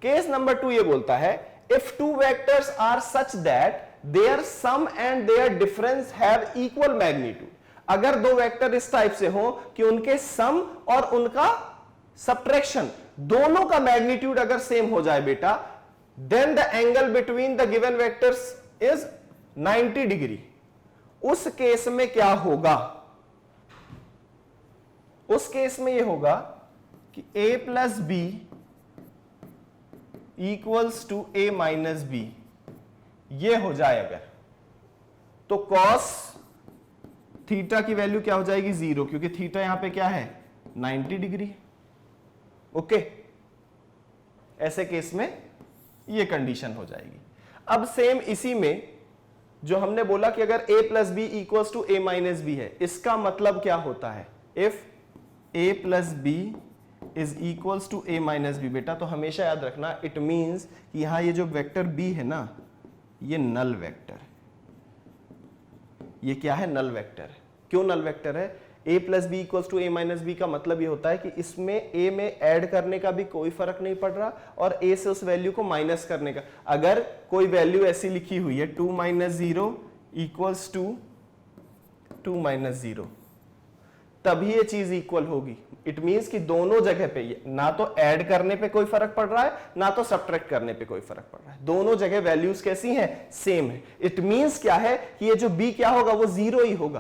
केस नंबर 2 ये बोलता है, if two vectors are such that their sum and their difference have equal magnitude. अगर दो वेक्टर इस टाइप से हो कि उनके सम और उनका सब्ट्रैक्शन दोनों का मैग्नीट्यूड अगर सेम हो जाए बेटा, then the angle between the given vectors is 90 degree. उस केस में क्या होगा, उस केस में यह होगा कि a plus b equals to a minus b, ये हो जाए अगर, तो cos थीटा की वैल्यू क्या हो जाएगी 0, क्योंकि थीटा यहां पे क्या है 90 डिग्री। ओके, ऐसे केस में ये कंडीशन हो जाएगी। अब सेम इसी में जो हमने बोला कि अगर a plus b equals to a minus b है, इसका मतलब क्या होता है, if a plus B is equals to a minus b, बेटा तो हमेशा याद रखना, इट मींस कि यहां ये जो वेक्टर b है ना, ये नल वेक्टर है। ये क्या है, नल वेक्टर है। क्यों नल वेक्टर है, a plus b equals to a minus b का मतलब ये होता है कि इसमें a में ऐड करने का भी कोई फर्क नहीं पड़ रहा और a से उस वैल्यू को माइनस करने का। अगर कोई वैल्यू ऐसी लिखी हुई है 2 माइनस 0 इक्वल्स टू 2 माइनस 0, तभी ये चीज इक्वल होगी। इट मींस कि दोनों जगह पे ना तो ऐड करने पे कोई फर्क पड़ रहा है ना तो सब्ट्रैक्ट करने पे कोई फर्क पड़ रहा है, दोनों जगह वैल्यूज कैसी हैं, सेम है। इट मींस क्या है कि ये जो b क्या होगा वो 0 ही होगा,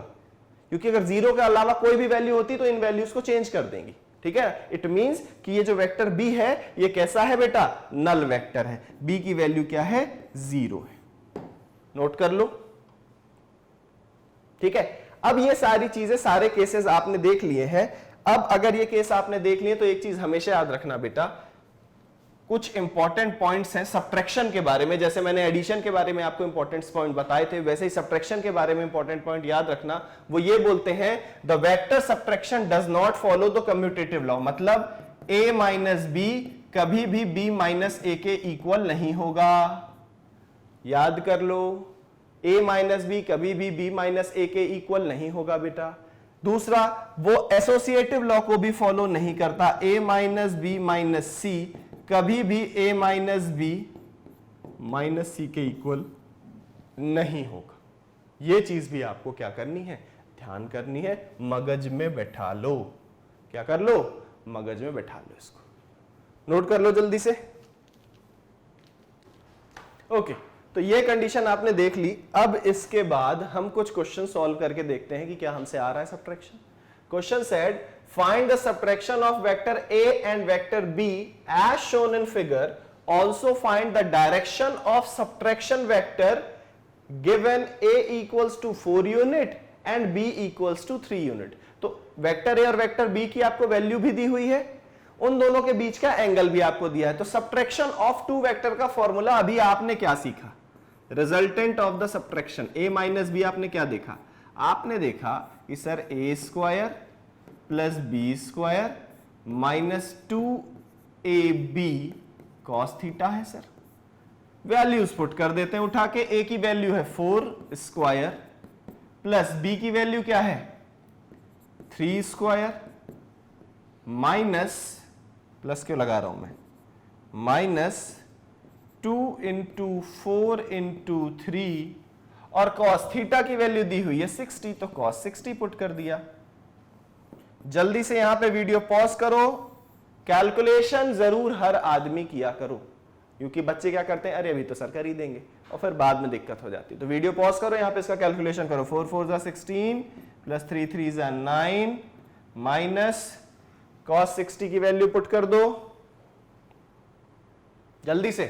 क्योंकि अगर 0 के अलावा कोई भी वैल्यू होती तो इन वैल्यूज को चेंज कर देंगी। ठीक है, इट मींस कि ये जो वेक्टर b है ये कैसा है बेटा, नल वेक्टर है। b की वैल्यू क्या है, 0 है। नोट कर लो। ठीक है, अब ये सारी चीजें, सारे केसेस आपने देख लिए हैं। अब अगर ये केस आपने देख लिए तो एक चीज हमेशा याद रखना बेटा, कुछ इंपॉर्टेंट पॉइंट्स हैं सब्ट्रैक्शन के बारे में। जैसे मैंने एडिशन के बारे में आपको इंपॉर्टेंट पॉइंट बताए थे, वैसे ही सब्ट्रैक्शन के बारे में इंपॉर्टेंट पॉइंट याद रखना। वो ये बोलते हैं the vector subtraction does not follow the commutative law, मतलब a माइनस बी कभी भी b माइनस a के इक्वल नहीं होगा। याद कर लो, a माइनस बी कभी भी b माइनस a के इक्वल नहीं होगा बेटा। दूसरा, वो एसोसिएटिव लॉ को भी फॉलो नहीं करता, a माइनस बी माइनस सी कभी भी a माइनस बी माइनस सी के इक्वल नहीं होगा। ये चीज भी आपको क्या करनी है, ध्यान करनी है, मगज में बैठा लो। क्या कर लो, मगज में बैठा लो, इसको नोट कर लो जल्दी से। ओके, तो ये कंडीशन आपने देख ली। अब इसके बाद हम कुछ क्वेश्चन सॉल्व करके देखते हैं कि क्या हमसे आ रहा है subtraction. Question said find the subtraction of vector a and vector b as shown in figure, also find the direction of subtraction vector given a equals to 4 unit and b equals to 3 unit. तो vector a और vector b की आपको value भी दी हुई है, उन दोनों के बीच का एंगल भी आपको दिया है। तो सब्ट्रैक्शन ऑफ टू वेक्टर का फॉर्मूला अभी आपने क्या सीखा, resultant of the subtraction a minus b. आपने क्या देखा, आपने देखा कि sir a square plus B square minus 2ab cos theta है। सर वैल्यूज पुट कर देते हैं उठा के, a की वैल्यू है 4 स्क्वायर प्लस b की वैल्यू क्या है 3 स्क्वायर माइनस, प्लस क्यों लगा रहा हूं मैं, माइनस 2 इंटू 4 इंटू 3 और कॉस थीटा की वैल्यू दी हुई है 60, तो कॉस 60 पुट कर दिया। जल्दी से यहां पे वीडियो पॉज करो, कैलकुलेशन जरूर हर आदमी किया करो, क्योंकि बच्चे क्या करते हैं, अरे अभी तो सर कर ही देंगे और फिर बाद में दिक्कत हो जाती है। तो वीडियो पॉज करो, यहां पे इसका कैलकुलेशन करो। 4 4 जा 16 प्लस 3 3 जा 9 माइनस कॉस 60 की वैल्यू पुट कर दो। जल्दी से,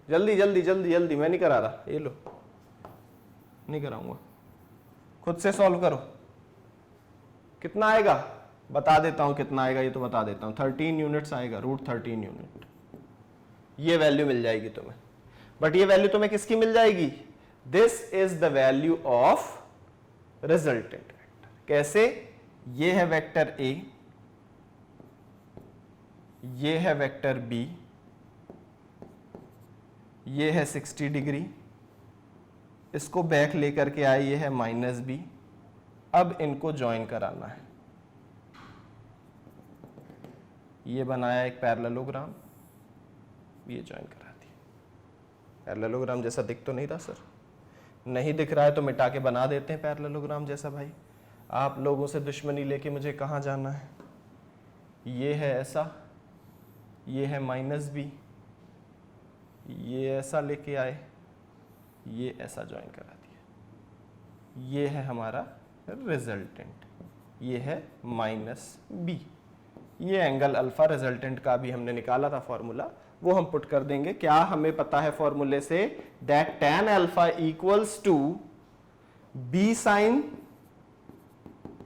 जल्दी जल्दी जल्दी जल्दी, मैं नहीं करा रहा, ये लो, नहीं कराऊंगा, खुद से सॉल्व करो। कितना आएगा बता देता हूं, कितना आएगा ये तो बता देता हूं, 13 यूनिट्स आएगा, √13 यूनिट। ये वैल्यू मिल जाएगी तुम्हें, बट ये वैल्यू तुम्हें किसकी मिल जाएगी, this is the value of resultant vector. कैसे, ये है वेक्टर a, ये है वेक्टर b, ये है 60 डिग्री, इसको बैक लेकर के आए, ये है माइनस b। अब इनको ज्वाइन कराना है, ये बनाया एक पैरेललोग्राम, ये ज्वाइन करा दिया। पैरेललोग्राम जैसा दिख तो नहीं रहा सर, नहीं दिख रहा है तो मिटा के बना देते हैं पैरेललोग्राम जैसा। भाई आप लोगों से दुश्मनी लेके मुझे कहाँ जाना है, ये है ऐसा, ये है माइनस b, ये ऐसा लेके आए, ये ऐसा ज्वाइन करा दिया, ये है हमारा रिजल्टेंट, ये है माइनस b। ये एंगल अल्फा रिजल्टेंट का भी हमने निकाला था फॉर्मूला, वो हम पुट कर देंगे। क्या हमें पता है फॉर्मूले से, that tan alpha equals to b sine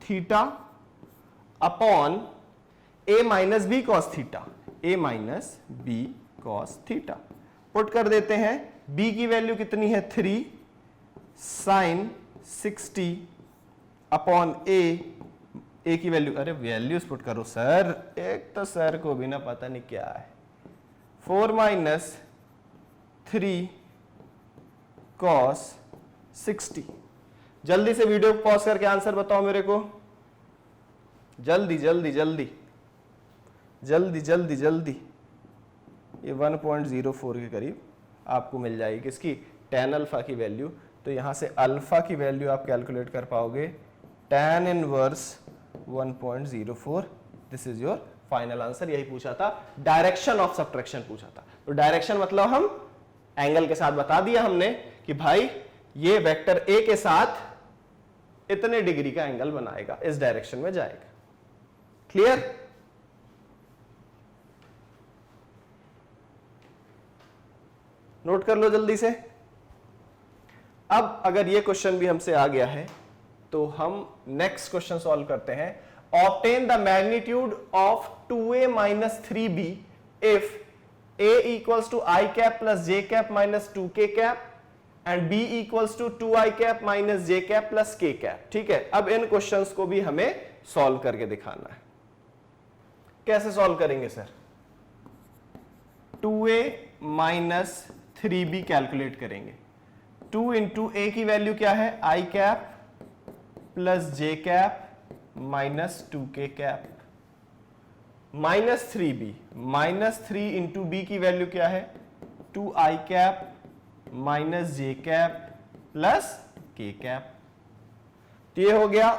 theta upon a minus b cos theta, a minus b cos theta. Put कर देते हैं, b की वैल्यू कितनी है 3 साइन 60 अपॉन a की वैल्यू, अरे वैल्यूज पुट करो सर, एक तो सर को भी ना पता नहीं क्या है, 4 माइनस 3 कॉस 60। जल्दी से वीडियो पॉज करके आंसर बताओ मेरे को, जल्दी जल्दी जल्दी जल्दी जल्दी जल्दी, ये 1.04 के करीब आपको मिल जाएगी किसकी, tan अल्फा की वैल्यू। तो यहां से अल्फा की वैल्यू आप कैलकुलेट कर पाओगे tan inverse 1.04। This is your final answer. यही पूछा था, डायरेक्शन ऑफ सब्ट्रैक्शन पूछा था। तो डायरेक्शन मतलब हम एंगल के साथ बता दिया हमने कि भाई ये वेक्टर ए के साथ इतने डिग्री का एंगल बनाएगा, इस डायरेक्शन में जाएगा। क्लियर? नोट कर लो जल्दी से। अब अगर ये क्वेश्चन भी हमसे आ गया है तो हम नेक्स्ट क्वेश्चन सॉल्व करते हैं। Obtain the magnitude of 2a minus 3b if a equals to i cap plus j cap minus 2k cap and b equals to 2i cap minus j cap plus k cap. ठीक है, अब इन questions को भी हमें solve करके दिखाना है। कैसे सॉल्व करेंगे sir? 2a minus 3b calculate करेंगे। 2 इंटू ए की वैल्यू क्या है, i cap plus j cap minus 2k cap, minus 3b, minus 3 into b की वैल्यू क्या है, 2i cap minus j cap plus k cap. तो ये हो गया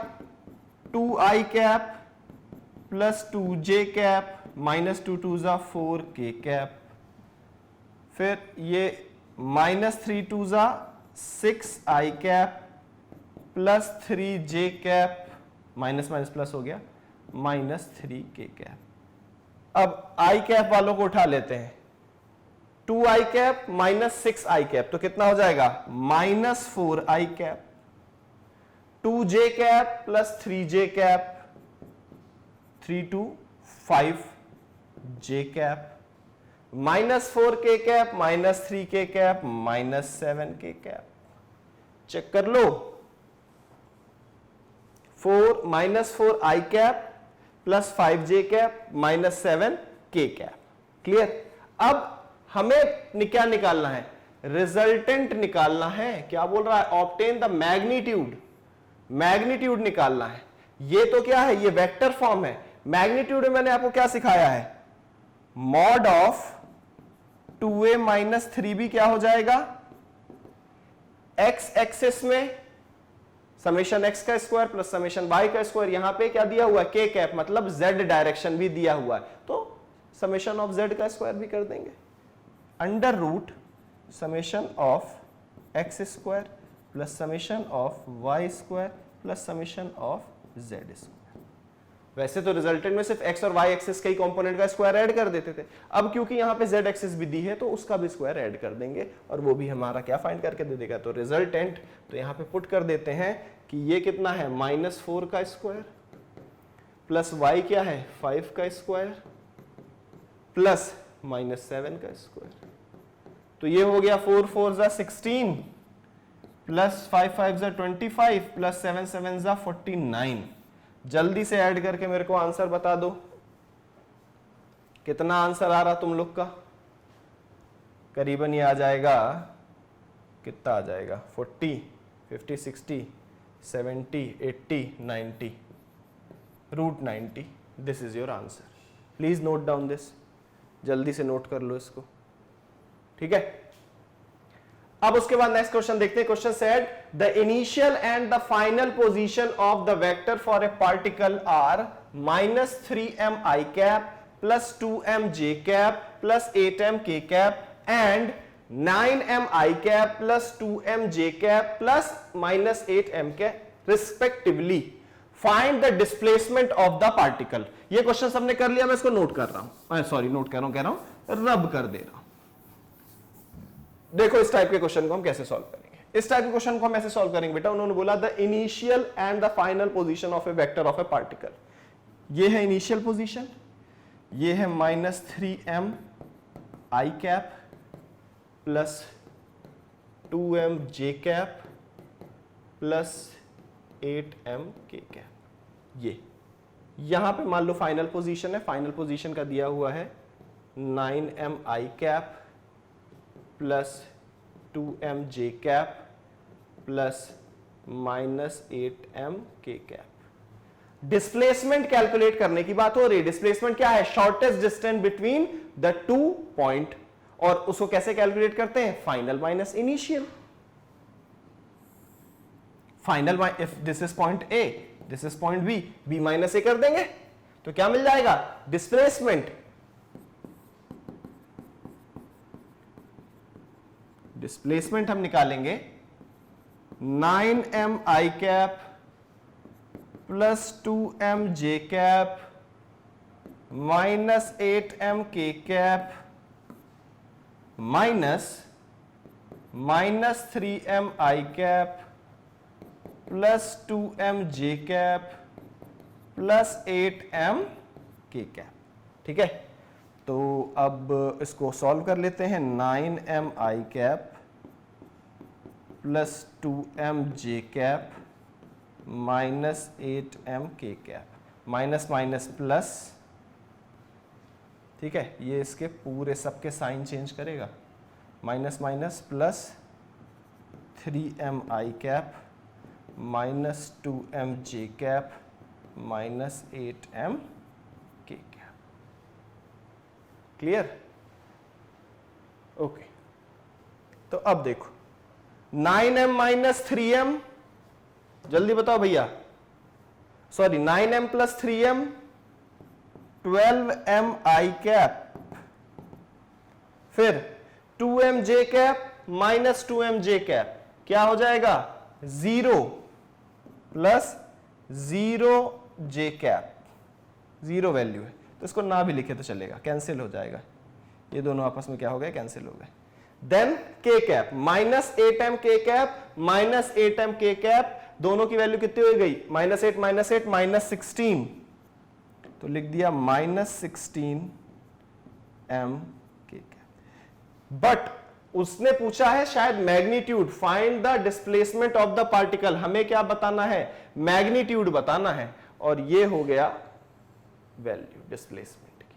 2i cap plus 2j cap minus 2 2 जा 4k कैप। फिर ये माइनस 3 2 जा 6i cap plus 3j cap, minus minus plus हो गया, माइनस 3k कैप। अब i कैप वालों को उठा लेते हैं, 2i cap minus 6i cap, तो कितना हो जाएगा, minus 4i cap. 2j cap plus 3j cap, 3 2 5j cap, minus 4k cap minus 3k cap minus 7k cap. Check कर लो, 4 minus 4i cap plus 5j cap minus 7k cap. Clear? अब हमें क्या निकालना है, रिजल्टेंट निकालना है। क्या बोल रहा है, ऑब्टेन द मैग्नीट्यूड, मैग्नीट्यूड निकालना है। ये तो क्या है, ये वेक्टर फॉर्म है। मैग्नीट्यूड में मैंने आपको क्या सिखाया है, mod of 2a minus 3b क्या हो जाएगा, x एक्सिस में समेशन x का स्क्वायर प्लस समेशन y का स्क्वायर, यहां पे क्या दिया हुआ है, k कैप, मतलब z डायरेक्शन भी दिया हुआ है, तो समेशन ऑफ z का स्क्वायर भी कर देंगे, under root summation of x square plus summation of y square plus summation of z square. वैसे तो रिजल्टेंट में सिर्फ x और y एक्सिस के ही कंपोनेंट का स्क्वायर ऐड कर देते थे, अब क्योंकि यहां पे z एक्सिस भी दी है तो उसका भी स्क्वायर ऐड कर देंगे और वो भी हमारा क्या फाइंड करके दे देगा, तो रिजल्टेंट तो यहां पे पुट कर देते हैं कि ये कितना है, -4 का स्क्वायर प्लस y क्या है, 5 का स्क्वायर प्लस -7 का स्क्वायर। तो ये हो गया 4 4 जा 16 प्लस 5 5 जा 25 प्लस 7 7 जा 49। जल्दी से ऐड करके मेरे को आंसर बता दो, कितना आंसर आ रहा तुम लोग का। करीबन ये आ जाएगा, कितना आ जाएगा, 40 50 60 70 80 90, root 90। This is your answer. Please note down this, जल्दी से नोट कर लो इसको, ठीक है। अब उसके बाद नेक्स्ट क्वेश्चन देखते हैं। Question said the initial and the final position of the vector for a particle are -3m i cap plus 2m j cap plus 8m k cap and 9m i cap plus 2m j cap plus -8m k respectively. Find the displacement of the particle. ये question सबने कर लिया, मैं इसको note कर रहा हूं, sorry note कर रहा हूं, रब कर दे रहा हूं। देखो इस टाइप के क्वेश्चन को हम कैसे सॉल्व करेंगे। इस टाइप के क्वेश्चन को हम ऐसे सॉल्व करेंगे बेटा, उन्होंने बोला the initial and the final position of a vector of A particle. ये है इनिशियल पोजीशन, ये है -3m i cap plus 2m j cap plus 8m k cap. ये यहां पे मान लो फाइनल पोजीशन है, फाइनल पोजीशन का दिया हुआ है 9m i cap plus 2m j cap plus -8m k cap. Displacement calculate करने की बात हो रही है। डिस्प्लेसमेंट क्या है? Shortest distance between the two point, और उसको कैसे कैलकुलेट करते हैं? Final minus initial. Final, if this is point A, this is point B, B minus A कर देंगे तो क्या मिल जाएगा? डिस्प्लेसमेंट। डिस्प्लेसमेंट हम निकालेंगे 9m i cap plus 2m j cap minus 8m k cap minus 3m i cap plus 2m j cap plus 8m k cap. ठीक है, तो अब इसको सॉल्व कर लेते हैं। 9m i cap plus 2m j cap minus 8m k cap, minus minus plus. ठीक है, ये इसके पूरे सबके साइन चेंज करेगा। Minus minus plus 3m i cap minus 2m j cap minus 8m k cap. Clear? Okay, तो अब देखो 9m माइनस 3m, जल्दी बताओ भैया, sorry 9m plus 3m 12m i cap, फिर 2m j cap minus 2m j cap, क्या हो जाएगा? 0 प्लस 0 j कैप, 0 वैल्यू है तो इसको ना भी लिखे तो चलेगा, कैंसिल हो जाएगा, ये दोनों आपस में क्या हो गए? कैंसिल हो गए। Then k cap minus 8m k cap minus 8m k cap, दोनों की वैल्यू कितनी हो गई? माइनस 8 माइनस 8 माइनस 16, तो लिख दिया minus 16m k cap. But उसने पूछा है शायद magnitude, find the displacement of the particle, हमें क्या बताना है? मैग्नीट्यूड बताना है, और ये हो गया वैल्यू डिस्प्लेसमेंट की।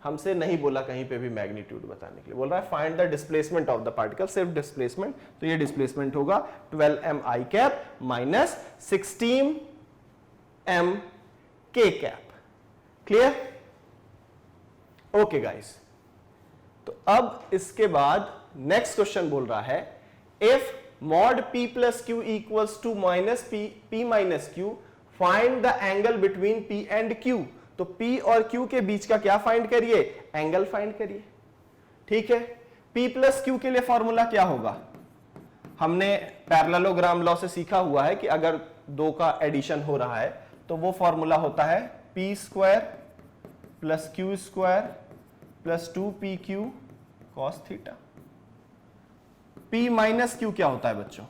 हमसे नहीं बोला कहीं पे भी मैग्नीट्यूड बताने के लिए, बोल रहा है find the displacement of the particle, सिर्फ डिस्प्लेसमेंट, तो ये डिस्प्लेसमेंट होगा 12m i cap minus 16m k cap. Clear? Okay guys, तो अब इसके बाद नेक्स्ट क्वेश्चन बोल रहा है if mod p plus q equals to minus p minus q, find the angle between p and q। तो p और q के बीच का क्या फाइंड करिए? एंगल फाइंड करिए। ठीक है, p प्लस q के लिए फॉर्मूला क्या होगा? हमने पैरेललोग्राम लॉ से सीखा हुआ है कि अगर दो का एडिशन हो रहा है तो वो फॉर्मूला होता है p square plus q square plus 2pq cos theta. p minus q क्या होता है बच्चों?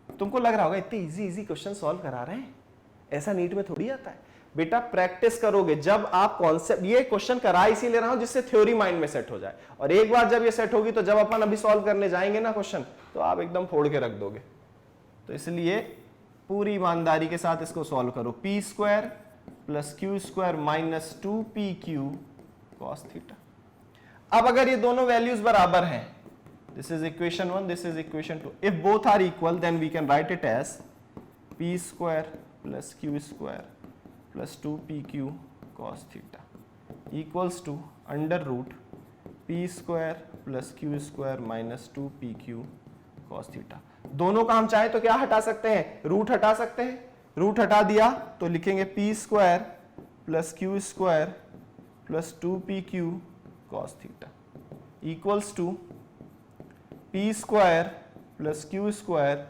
तुमको लग रहा होगा इतने इजी इजी क्वेश्चन सॉल्व करा रहे हैं, ऐसा नीट में थोड़ी आता है। बेटा प्रैक्टिस करोगे जब आप कॉन्सेप्ट, ये क्वेश्चन करा इसीलिए रहा हूं जिससे थ्योरी माइंड में सेट हो जाए, और एक बार जब ये सेट होगी तो जब अपन अभी सॉल्व करने जाएंगे ना क्वेश्चन, तो आप एकदम फोड़ के रख दोगे। तो इसलिए पूरी ईमानदारी के साथ इसको सॉल्व करो। p square plus q square minus 2pq cos theta. अब अगर ये दोनों वैल्यूज बराबर हैं, this is equation 1, this is equation 2, if both are equal then we can write it as p square plus q square plus 2pq cos theta equals to under root p square plus q square minus 2pq cos theta. दोनों का हम चाहे तो क्या हटा सकते हैं? Root हटा सकते हैं। रूट हटा दिया तो लिखेंगे p square plus q square plus 2pq cos theta equals to p square plus q square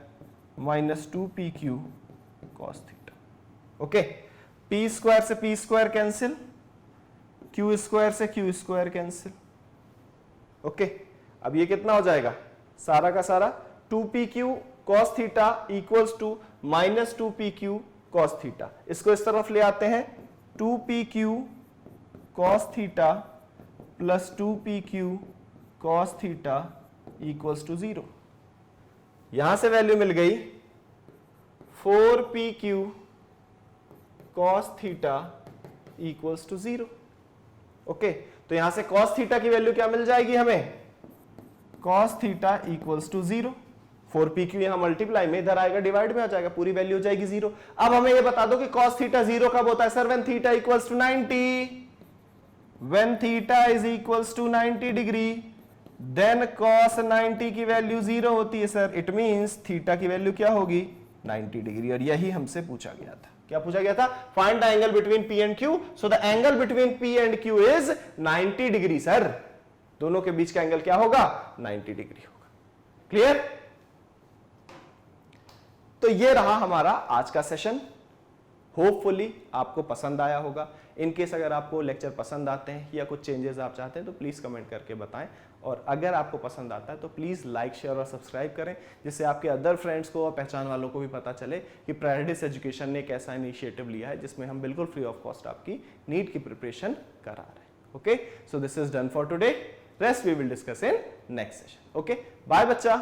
minus 2pq cos theta. Okay, p square से p square cancel, q square से q स्क्वायर कैंसिल। ओके, अब ये कितना हो जाएगा? सारा का सारा 2pq cos theta equals to minus 2pq cos theta. इसको इस तरफ ले आते हैं, 2pq cos theta plus 2pq cos theta equals to 0। यहां से वैल्यू मिल गई 4pq cos theta equals to 0। Okay, तो यहां से cos थीटा की वैल्यू क्या मिल जाएगी हमें? cos theta equals to 0। 4pq यहां मल्टीप्लाई में, इधर आएगा डिवाइड में आ जाएगा, पूरी वैल्यू हो जाएगी 0। अब हमें ये बता दो कि cos थीटा 0 कब होता है sir? When theta equals to 90, when theta is equals to 90 degree, then cos 90 की वैल्यू 0 होती है सर। इट मींस थीटा की वैल्यू क्या होगी? 90 डिग्री। और यही हमसे पूछा गया था। क्या पूछा गया था? Find the angle between P and Q। So the angle between P and Q is 90 degree sir. दोनों के बीच का एंगल क्या होगा? 90 डिग्री होगा। क्लियर? तो ये रहा हमारा आज का सेशन। होपफुली आपको पसंद आया होगा। इन केस अगर आपको लेक्चर पसंद आते हैं या कुछ चेंजेस आप चाहते हैं तो प्लीज कमेंट करके बताएं। और अगर आपको पसंद आता है तो प्लीज लाइक, शेयर और सब्सक्राइब करें, जिससे आपके अदर फ्रेंड्स को और पहचान वालों को भी पता चले कि प्रायोरिटीज एजुकेशन ने एक ऐसा इनिशिएटिव लिया है जिसमें हम बिल्कुल फ्री ऑफ कॉस्ट आपकी नीट की प्रिपरेशन करा रहे हैं। Okay, so this is done for today. Rest we will discuss in next session. Okay, bye बच्चा।